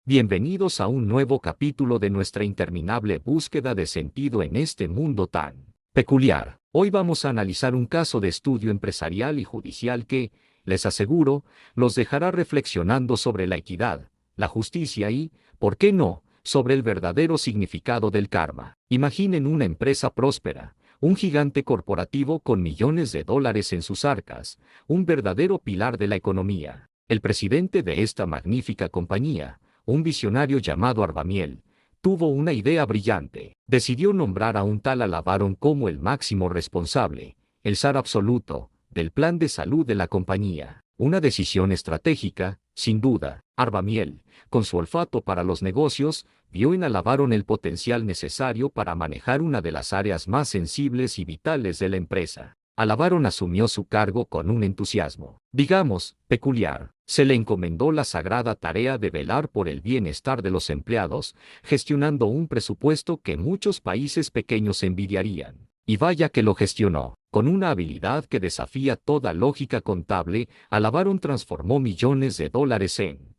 Bienvenidos a un nuevo capítulo de nuestra interminable búsqueda de sentido en este mundo tan peculiar. Hoy vamos a analizar un caso de estudio empresarial y judicial que, les aseguro, los dejará reflexionando sobre la equidad, la justicia y, ¿por qué no?, sobre el verdadero significado del karma. Imaginen una empresa próspera, un gigante corporativo con millones de dólares en sus arcas, un verdadero pilar de la economía. El presidente de esta magnífica compañía, un visionario llamado Arbamiel, tuvo una idea brillante. Decidió nombrar a un tal Alavarón como el máximo responsable, el zar absoluto, del plan de salud de la compañía. Una decisión estratégica, sin duda. Arbamiel, con su olfato para los negocios, vio en Alavarón el potencial necesario para manejar una de las áreas más sensibles y vitales de la empresa. Alavarón asumió su cargo con un entusiasmo, digamos, peculiar. Se le encomendó la sagrada tarea de velar por el bienestar de los empleados, gestionando un presupuesto que muchos países pequeños envidiarían. Y vaya que lo gestionó. Con una habilidad que desafía toda lógica contable, Alavarón transformó millones de dólares en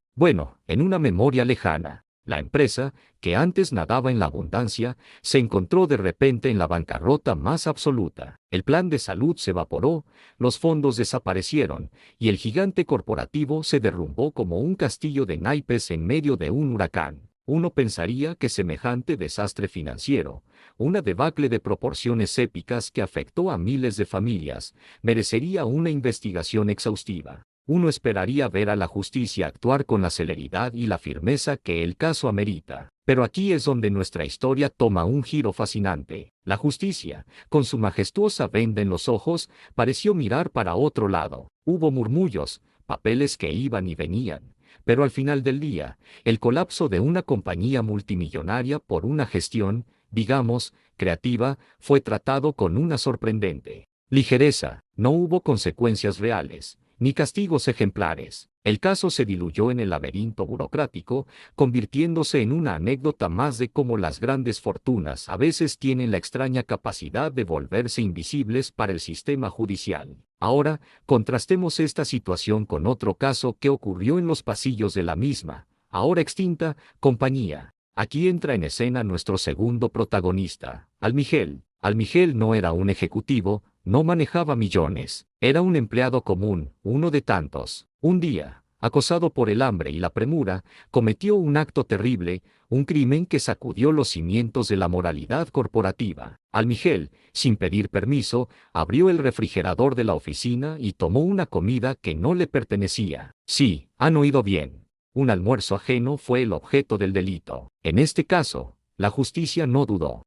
una memoria lejana. La empresa, que antes nadaba en la abundancia, se encontró de repente en la bancarrota más absoluta. El plan de salud se evaporó, los fondos desaparecieron, y el gigante corporativo se derrumbó como un castillo de naipes en medio de un huracán. Uno pensaría que semejante desastre financiero, una debacle de proporciones épicas que afectó a miles de familias, merecería una investigación exhaustiva. Uno esperaría ver a la justicia actuar con la celeridad y la firmeza que el caso amerita. Pero aquí es donde nuestra historia toma un giro fascinante. La justicia, con su majestuosa venda en los ojos, pareció mirar para otro lado. Hubo murmullos, papeles que iban y venían. Pero al final del día, el colapso de una compañía multimillonaria por una gestión, digamos, creativa, fue tratado con una sorprendente ligereza. No hubo consecuencias reales, ni castigos ejemplares. El caso se diluyó en el laberinto burocrático, convirtiéndose en una anécdota más de cómo las grandes fortunas a veces tienen la extraña capacidad de volverse invisibles para el sistema judicial. Ahora, contrastemos esta situación con otro caso que ocurrió en los pasillos de la misma, ahora extinta, compañía. Aquí entra en escena nuestro segundo protagonista, Almigel. Almigel no era un ejecutivo, no manejaba millones, era un empleado común, uno de tantos. Un día, acosado por el hambre y la premura, cometió un acto terrible, un crimen que sacudió los cimientos de la moralidad corporativa. Almigel, sin pedir permiso, abrió el refrigerador de la oficina y tomó una comida que no le pertenecía. Sí, han oído bien. Un almuerzo ajeno fue el objeto del delito. En este caso, la justicia no dudó.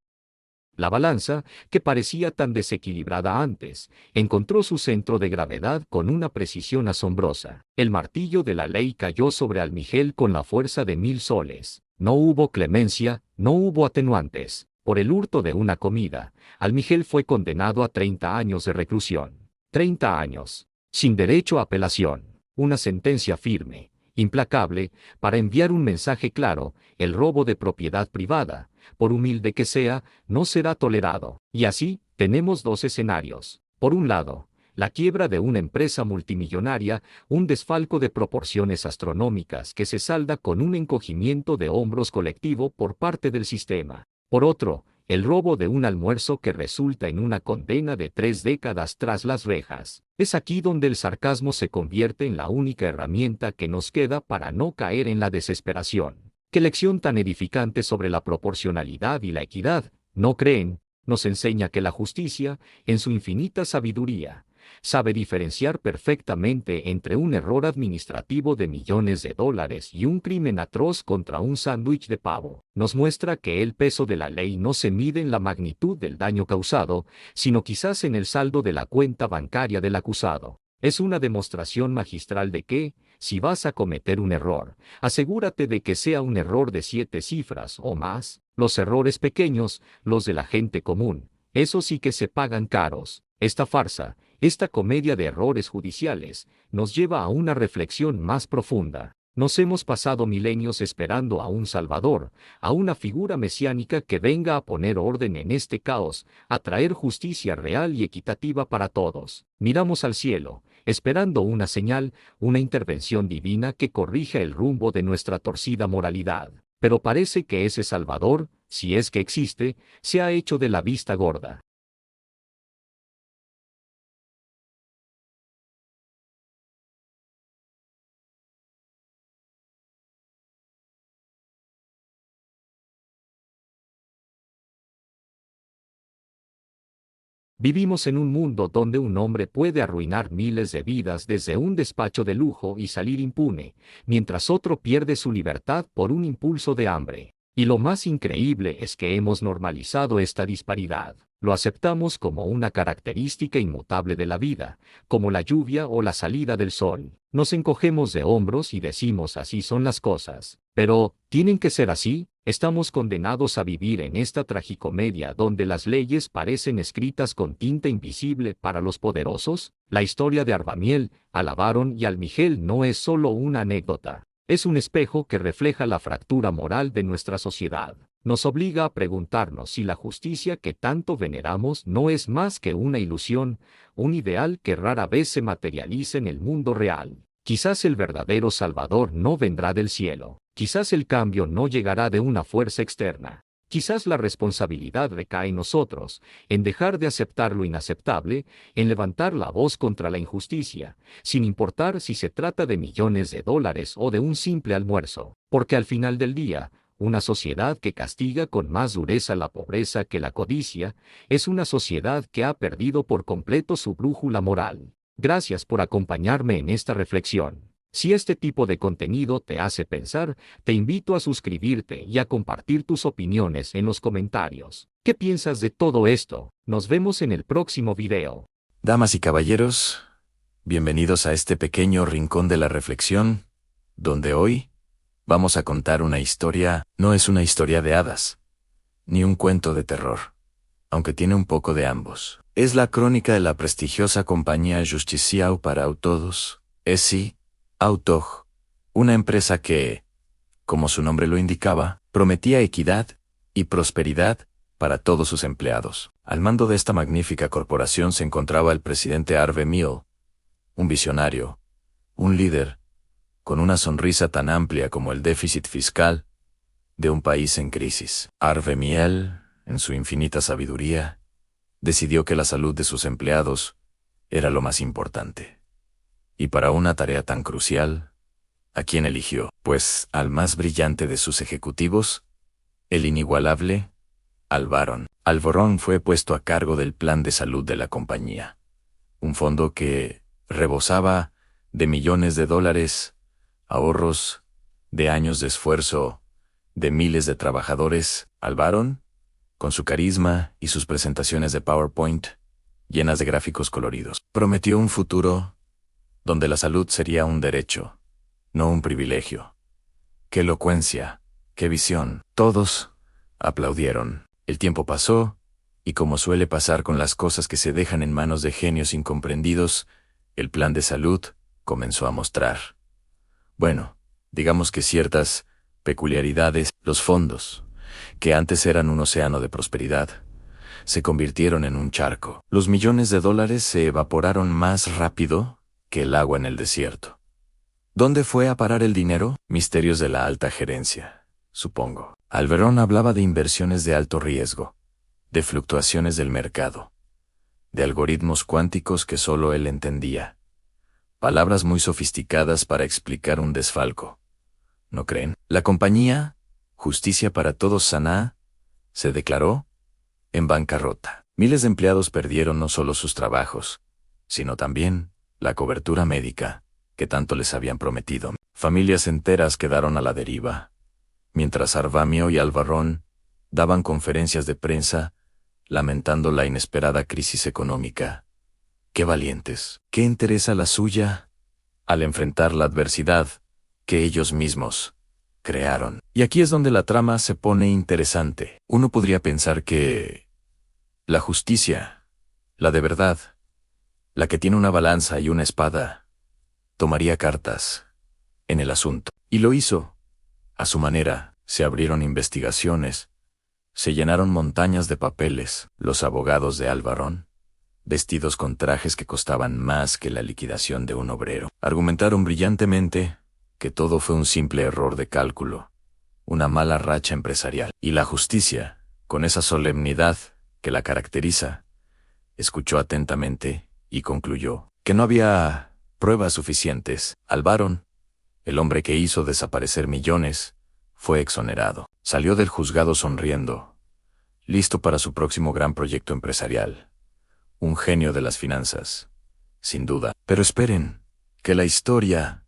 La balanza, que parecía tan desequilibrada antes, encontró su centro de gravedad con una precisión asombrosa. El martillo de la ley cayó sobre Almigel con la fuerza de 1000 soles. No hubo clemencia, no hubo atenuantes. Por el hurto de una comida, Almigel fue condenado a 30 años de reclusión. 30 años. Sin derecho a apelación. Una sentencia firme, implacable, para enviar un mensaje claro: el robo de propiedad privada, por humilde que sea, no será tolerado. Y así, tenemos dos escenarios. Por un lado, la quiebra de una empresa multimillonaria, un desfalco de proporciones astronómicas que se salda con un encogimiento de hombros colectivo por parte del sistema. Por otro, el robo de un almuerzo que resulta en una condena de 3 décadas tras las rejas. Es aquí donde el sarcasmo se convierte en la única herramienta que nos queda para no caer en la desesperación. ¿Qué lección tan edificante sobre la proporcionalidad y la equidad, no creen? Nos enseña que la justicia, en su infinita sabiduría, sabe diferenciar perfectamente entre un error administrativo de millones de dólares y un crimen atroz contra un sándwich de pavo. Nos muestra que el peso de la ley no se mide en la magnitud del daño causado, sino quizás en el saldo de la cuenta bancaria del acusado. Es una demostración magistral de que, si vas a cometer un error, asegúrate de que sea un error de 7 cifras o más. Los errores pequeños, los de la gente común, esos sí que se pagan caros. Esta farsa, esta comedia de errores judiciales, nos lleva a una reflexión más profunda. Nos hemos pasado milenios esperando a un Salvador, a una figura mesiánica que venga a poner orden en este caos, a traer justicia real y equitativa para todos. Miramos al cielo, esperando una señal, una intervención divina que corrija el rumbo de nuestra torcida moralidad. Pero parece que ese Salvador, si es que existe, se ha hecho de la vista gorda. Vivimos en un mundo donde un hombre puede arruinar miles de vidas desde un despacho de lujo y salir impune, mientras otro pierde su libertad por un impulso de hambre. Y lo más increíble es que hemos normalizado esta disparidad. Lo aceptamos como una característica inmutable de la vida, como la lluvia o la salida del sol. Nos encogemos de hombros y decimos así son las cosas. Pero, ¿tienen que ser así? Estamos condenados a vivir en esta tragicomedia donde las leyes parecen escritas con tinta invisible para los poderosos. La historia de Arbamiel, Alvarón y Almigel no es solo una anécdota. Es un espejo que refleja la fractura moral de nuestra sociedad. Nos obliga a preguntarnos si la justicia que tanto veneramos no es más que una ilusión, un ideal que rara vez se materializa en el mundo real. Quizás el verdadero Salvador no vendrá del cielo. Quizás el cambio no llegará de una fuerza externa. Quizás la responsabilidad recae en nosotros, en dejar de aceptar lo inaceptable, en levantar la voz contra la injusticia, sin importar si se trata de millones de dólares o de un simple almuerzo. Porque al final del día, una sociedad que castiga con más dureza la pobreza que la codicia, es una sociedad que ha perdido por completo su brújula moral. Gracias por acompañarme en esta reflexión. Si este tipo de contenido te hace pensar, te invito a suscribirte y a compartir tus opiniones en los comentarios. ¿Qué piensas de todo esto? Nos vemos en el próximo video. Damas y caballeros, bienvenidos a este pequeño rincón de la reflexión, donde hoy vamos a contar una historia. No es una historia de hadas, ni un cuento de terror, aunque tiene un poco de ambos. Es la crónica de la prestigiosa compañía Justiciau para Autodos, S.I. Autog, una empresa que, como su nombre lo indicaba, prometía equidad y prosperidad para todos sus empleados. Al mando de esta magnífica corporación se encontraba el presidente Harvey Miel, un visionario, un líder, con una sonrisa tan amplia como el déficit fiscal de un país en crisis. Harvey Miel, en su infinita sabiduría, decidió que la salud de sus empleados era lo más importante. Y para una tarea tan crucial, ¿a quién eligió? Pues al más brillante de sus ejecutivos, el inigualable Alvarón. Alvarón fue puesto a cargo del plan de salud de la compañía, un fondo que rebosaba de millones de dólares, ahorros, de años de esfuerzo, de miles de trabajadores. Alvarón, con su carisma y sus presentaciones de PowerPoint, llenas de gráficos coloridos, prometió un futuro donde la salud sería un derecho, no un privilegio. ¡Qué elocuencia! ¡Qué visión! Todos aplaudieron. El tiempo pasó, y como suele pasar con las cosas que se dejan en manos de genios incomprendidos, el plan de salud comenzó a mostrar, bueno, digamos que ciertas peculiaridades. Los fondos, que antes eran un océano de prosperidad, se convirtieron en un charco. Los millones de dólares se evaporaron más rápido que el agua en el desierto. ¿Dónde fue a parar el dinero? Misterios de la alta gerencia, supongo. Alvarón hablaba de inversiones de alto riesgo, de fluctuaciones del mercado, de algoritmos cuánticos que solo él entendía. Palabras muy sofisticadas para explicar un desfalco. ¿No creen? La compañía, Justicia para Todos Saná, se declaró en bancarrota. Miles de empleados perdieron no solo sus trabajos, sino también la cobertura médica que tanto les habían prometido. Familias enteras quedaron a la deriva, mientras Arvamio y Alvarón daban conferencias de prensa lamentando la inesperada crisis económica. ¡Qué valientes! ¡Qué entereza la suya al enfrentar la adversidad que ellos mismos crearon! Y aquí es donde la trama se pone interesante. Uno podría pensar que la justicia, la de verdad, la que tiene una balanza y una espada, tomaría cartas en el asunto. Y lo hizo. A su manera, se abrieron investigaciones, se llenaron montañas de papeles. Los abogados de Alvarón vestidos con trajes que costaban más que la liquidación de un obrero. Argumentaron brillantemente que todo fue un simple error de cálculo, una mala racha empresarial. Y la justicia, con esa solemnidad que la caracteriza, escuchó atentamente y concluyó que no había pruebas suficientes. Alvaron, el hombre que hizo desaparecer millones, fue exonerado. Salió del juzgado sonriendo, listo para su próximo gran proyecto empresarial. Un genio de las finanzas, sin duda. Pero esperen, que la historia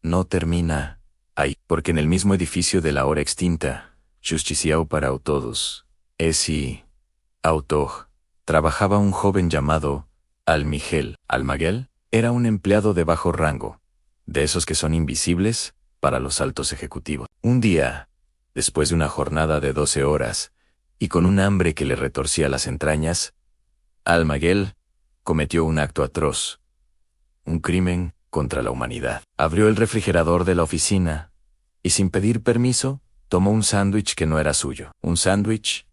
no termina ahí, porque en el mismo edificio de la ahora extinta Justiciao para Todos, S.I. Autog, trabajaba un joven llamado Almiguel. Almaguel era un empleado de bajo rango, de esos que son invisibles para los altos ejecutivos. Un día, después de una jornada de 12 horas, y con un hambre que le retorcía las entrañas, Almaguel cometió un acto atroz, un crimen contra la humanidad. Abrió el refrigerador de la oficina y, sin pedir permiso, tomó un sándwich que no era suyo. Un sándwich.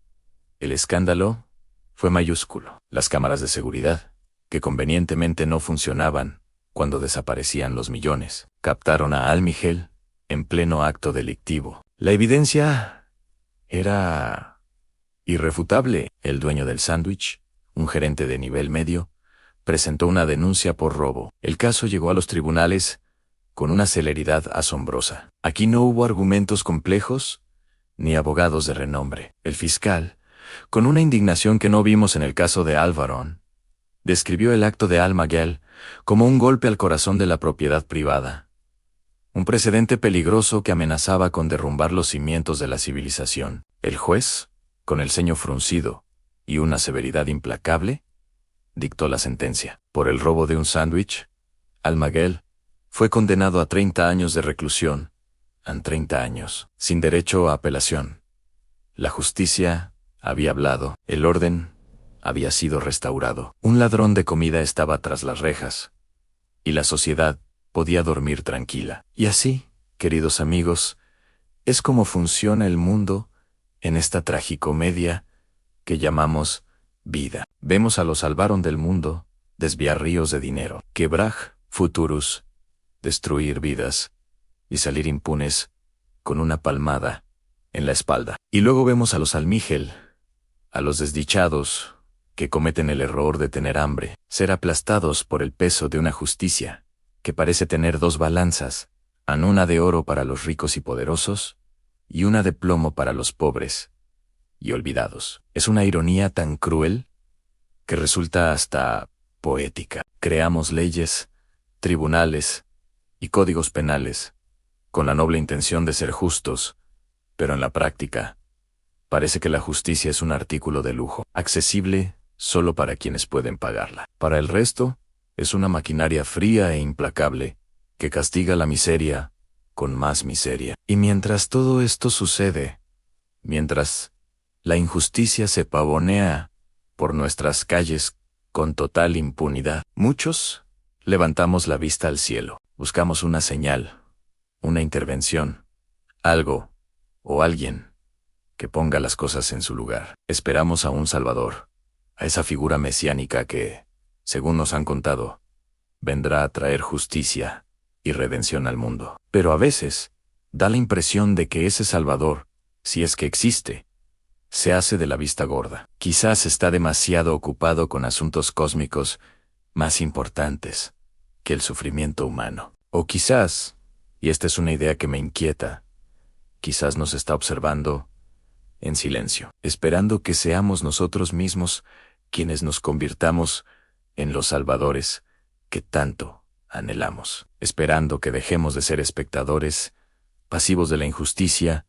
El escándalo fue mayúsculo. Las cámaras de seguridad, que convenientemente no funcionaban cuando desaparecían los millones, captaron a Almiguel en pleno acto delictivo. La evidencia era irrefutable. El dueño del sándwich, un gerente de nivel medio, presentó una denuncia por robo. El caso llegó a los tribunales con una celeridad asombrosa. Aquí no hubo argumentos complejos ni abogados de renombre. El fiscal, con una indignación que no vimos en el caso de Alvarón, describió el acto de Almaguel como un golpe al corazón de la propiedad privada, un precedente peligroso que amenazaba con derrumbar los cimientos de la civilización. El juez, con el ceño fruncido y una severidad implacable, dictó la sentencia. Por el robo de un sándwich, Almaguel fue condenado a 30 años de reclusión, a 30 años, sin derecho a apelación. La justicia había hablado, el orden había sido restaurado. Un ladrón de comida estaba tras las rejas, y la sociedad podía dormir tranquila. Y así, queridos amigos, es como funciona el mundo en esta tragicomedia que llamamos vida. Vemos a los salvaron del mundo desviar ríos de dinero, quebrar futuros, destruir vidas y salir impunes con una palmada en la espalda. Y luego vemos a los Almiguel, a los desdichados que cometen el error de tener hambre, ser aplastados por el peso de una justicia que parece tener dos balanzas, una de oro para los ricos y poderosos y una de plomo para los pobres y olvidados. Es una ironía tan cruel que resulta hasta poética. Creamos leyes, tribunales y códigos penales con la noble intención de ser justos, pero en la práctica parece que la justicia es un artículo de lujo, accesible solo para quienes pueden pagarla. Para el resto, es una maquinaria fría e implacable que castiga la miseria con más miseria. Y mientras todo esto sucede, mientras la injusticia se pavonea por nuestras calles con total impunidad, muchos levantamos la vista al cielo, buscamos una señal, una intervención, algo o alguien que ponga las cosas en su lugar. Esperamos a un Salvador, a esa figura mesiánica que, según nos han contado, vendrá a traer justicia y redención al mundo. Pero a veces da la impresión de que ese Salvador, si es que existe, se hace de la vista gorda. Quizás está demasiado ocupado con asuntos cósmicos más importantes que el sufrimiento humano. O quizás, y esta es una idea que me inquieta, quizás nos está observando en silencio, esperando que seamos nosotros mismos quienes nos convirtamos en los salvadores que tanto anhelamos, esperando que dejemos de ser espectadores pasivos de la injusticia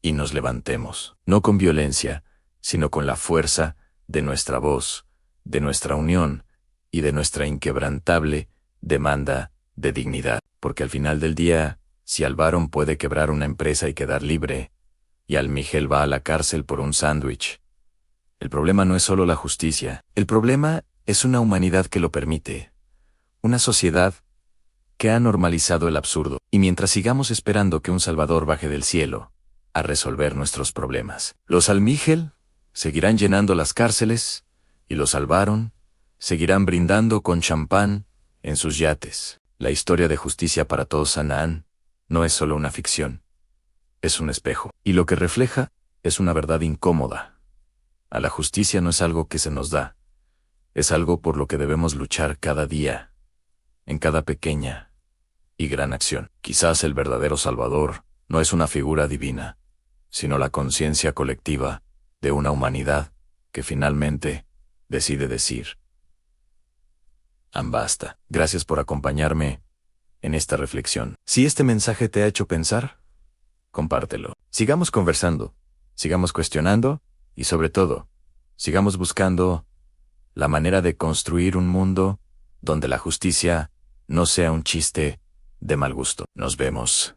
y nos levantemos, no con violencia, sino con la fuerza de nuestra voz, de nuestra unión y de nuestra inquebrantable demanda de dignidad, porque al final del día, si Alvarón puede quebrar una empresa y quedar libre, y Almiguel va a la cárcel por un sándwich, el problema no es solo la justicia, el problema es una humanidad que lo permite, una sociedad que ha normalizado el absurdo, y mientras sigamos esperando que un Salvador baje del cielo a resolver nuestros problemas, los Almiguel seguirán llenando las cárceles y los Alvarón Seguirán brindando con champán en sus yates. La historia de Justicia para Todos Canaán no es solo una ficción. Es un espejo. Y lo que refleja es una verdad incómoda. A la justicia no es algo que se nos da. Es algo por lo que debemos luchar cada día, en cada pequeña y gran acción. Quizás el verdadero Salvador no es una figura divina, sino la conciencia colectiva de una humanidad que finalmente decide decir: basta. Gracias por acompañarme en esta reflexión. Si este mensaje te ha hecho pensar, compártelo. Sigamos conversando, sigamos cuestionando y sobre todo, sigamos buscando la manera de construir un mundo donde la justicia no sea un chiste de mal gusto. Nos vemos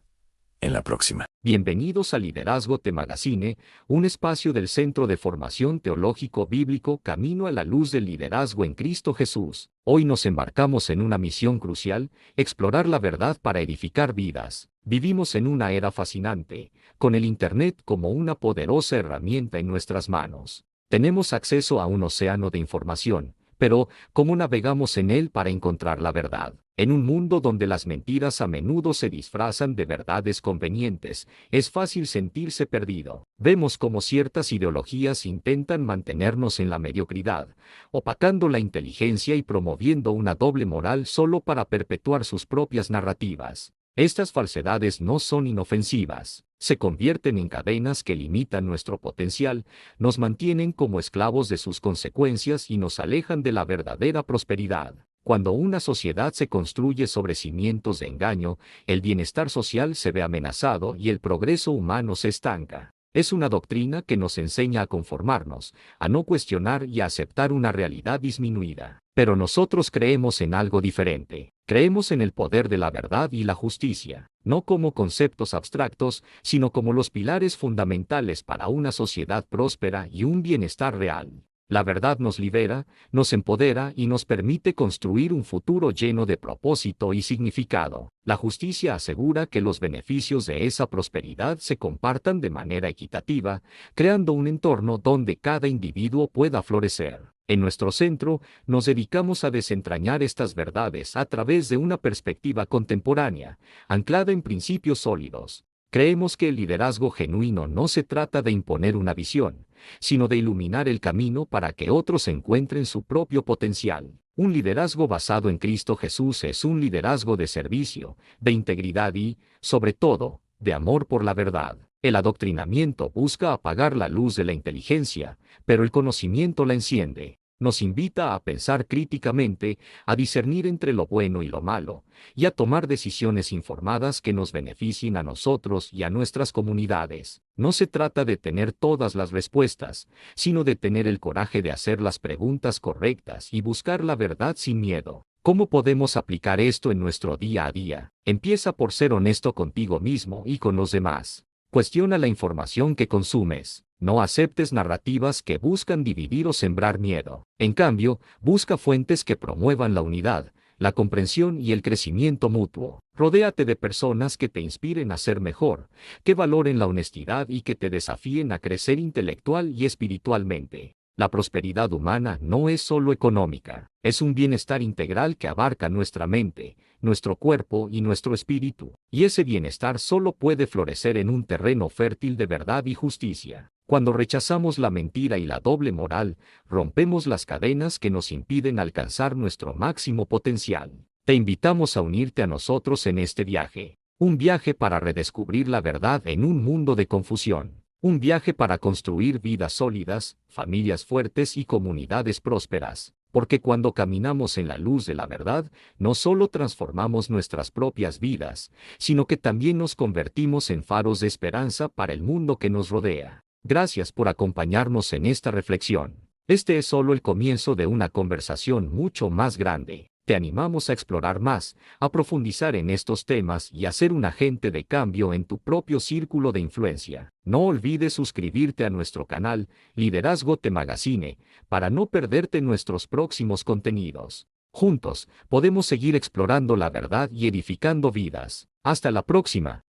en la próxima. Bienvenidos a Liderazgo Te Magazine, un espacio del Centro de Formación Teológico Bíblico Camino a la Luz del Liderazgo en Cristo Jesús. Hoy nos embarcamos en una misión crucial: explorar la verdad para edificar vidas. Vivimos en una era fascinante, con el Internet como una poderosa herramienta en nuestras manos. Tenemos acceso a un océano de información, pero ¿cómo navegamos en él para encontrar la verdad? En un mundo donde las mentiras a menudo se disfrazan de verdades convenientes, es fácil sentirse perdido. Vemos cómo ciertas ideologías intentan mantenernos en la mediocridad, opacando la inteligencia y promoviendo una doble moral solo para perpetuar sus propias narrativas. Estas falsedades no son inofensivas, se convierten en cadenas que limitan nuestro potencial, nos mantienen como esclavos de sus consecuencias y nos alejan de la verdadera prosperidad. Cuando una sociedad se construye sobre cimientos de engaño, el bienestar social se ve amenazado y el progreso humano se estanca. Es una doctrina que nos enseña a conformarnos, a no cuestionar y a aceptar una realidad disminuida. Pero nosotros creemos en algo diferente. Creemos en el poder de la verdad y la justicia, no como conceptos abstractos, sino como los pilares fundamentales para una sociedad próspera y un bienestar real. La verdad nos libera, nos empodera y nos permite construir un futuro lleno de propósito y significado. La justicia asegura que los beneficios de esa prosperidad se compartan de manera equitativa, creando un entorno donde cada individuo pueda florecer. En nuestro centro, nos dedicamos a desentrañar estas verdades a través de una perspectiva contemporánea, anclada en principios sólidos. Creemos que el liderazgo genuino no se trata de imponer una visión, sino de iluminar el camino para que otros encuentren su propio potencial. Un liderazgo basado en Cristo Jesús es un liderazgo de servicio, de integridad y, sobre todo, de amor por la verdad. El adoctrinamiento busca apagar la luz de la inteligencia, pero el conocimiento la enciende. Nos invita a pensar críticamente, a discernir entre lo bueno y lo malo, y a tomar decisiones informadas que nos beneficien a nosotros y a nuestras comunidades. No se trata de tener todas las respuestas, sino de tener el coraje de hacer las preguntas correctas y buscar la verdad sin miedo. ¿Cómo podemos aplicar esto en nuestro día a día? Empieza por ser honesto contigo mismo y con los demás. Cuestiona la información que consumes. No aceptes narrativas que buscan dividir o sembrar miedo. En cambio, busca fuentes que promuevan la unidad, la comprensión y el crecimiento mutuo. Rodéate de personas que te inspiren a ser mejor, que valoren la honestidad y que te desafíen a crecer intelectual y espiritualmente. La prosperidad humana no es solo económica, es un bienestar integral que abarca nuestra mente, nuestro cuerpo y nuestro espíritu. Y ese bienestar solo puede florecer en un terreno fértil de verdad y justicia. Cuando rechazamos la mentira y la doble moral, rompemos las cadenas que nos impiden alcanzar nuestro máximo potencial. Te invitamos a unirte a nosotros en este viaje. Un viaje para redescubrir la verdad en un mundo de confusión. Un viaje para construir vidas sólidas, familias fuertes y comunidades prósperas. Porque cuando caminamos en la luz de la verdad, no solo transformamos nuestras propias vidas, sino que también nos convertimos en faros de esperanza para el mundo que nos rodea. Gracias por acompañarnos en esta reflexión. Este es solo el comienzo de una conversación mucho más grande. Te animamos a explorar más, a profundizar en estos temas y a ser un agente de cambio en tu propio círculo de influencia. No olvides suscribirte a nuestro canal, Liderazgo Te Magazine, para no perderte nuestros próximos contenidos. Juntos, podemos seguir explorando la verdad y edificando vidas. Hasta la próxima.